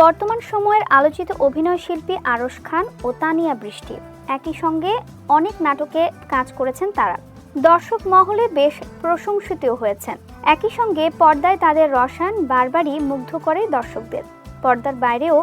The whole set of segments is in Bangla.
বর্তমান সময়ের আলোচিত অভিনয় শিল্পী আরশ খান ও তানিয়া বৃষ্টি একই সঙ্গে অনেক নাটকে কাজ করেছেন তারা। দর্শক মহলে বেশ প্রশংসিতও হয়েছেন। একই সঙ্গে পর্দায় তাদের রসায়ন বারবারই মুগ্ধ করে দর্শকদের। পর্দার বাইরেও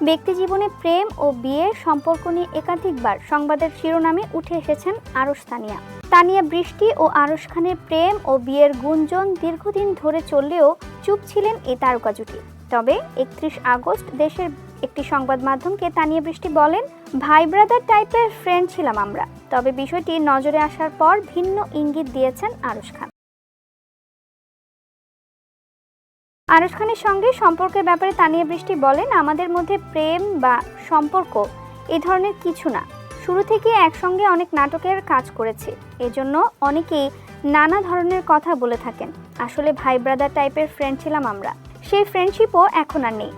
ব্যক্তিজীবনে প্রেম ও বিয়ের সম্পর্ক নিয়ে একাধিকবার সংবাদের শিরোনামে উঠে এসেছেন আরশ তানিয়া। তানিয়া বৃষ্টি ও আরশ খানের প্রেম ও বিয়ের গুঞ্জন দীর্ঘদিন ধরে চললেও চুপ ছিলেন এই তারকা জুটি। তবে 31 আগস্ট দেশের একটি সংবাদ মাধ্যমকে তানিয়া বৃষ্টি বলেন, ভাই ব্রাদার টাইপের ফ্রেন্ড ছিলাম আমরা। তবে বিষয়টি নজরে আসার পর ভিন্ন ইঙ্গিত দিয়েছেন আরশ খান। আরশ খানের সঙ্গে সম্পর্কের ব্যাপারে তানিয়া বৃষ্টি বলেন, আমাদের মধ্যে প্রেম বা সম্পর্ক এই ধরনের কিছু না। শুরু থেকে একসঙ্গে অনেক নাটকের কাজ করেছি, এজন্য অনেকেই নানা ধরনের কথা বলে থাকেন। আসলে ভাই ব্রাদার টাইপের ফ্রেন্ড ছিলাম আমরা, সেই ফ্রেন্ডশিপও এখন আর নেই।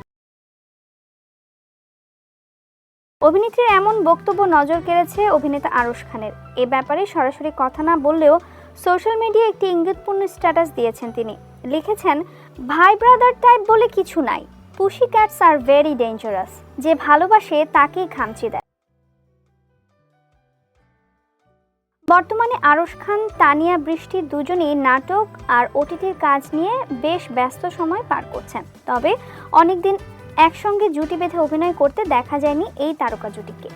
অভিনেত্রীর এমন বক্তব্য নজর কেড়েছে অভিনেতা আরশ খানের। এ ব্যাপারে সরাসরি কথা না বললেও সোশ্যাল মিডিয়ায় একটি ইঙ্গিতপূর্ণ স্ট্যাটাস দিয়েছেন তিনি। লিখেছেন, ভাই ব্রাদার টাইপ বলে কিছু নাই, pussy cats are very dangerous. যে ভালোবাসে তাকেই খামচি দেয়। বর্তমানে আরশ খান, তানিয়া বৃষ্টি দুজনেই নাটক আর ওটিটির কাজ নিয়ে বেশ ব্যস্ত সময় পার করছেন। তবে অনেকদিন একসঙ্গে জুটি বেঁধে অভিনয় করতে দেখা যায়নি এই তারকা জুটিকে।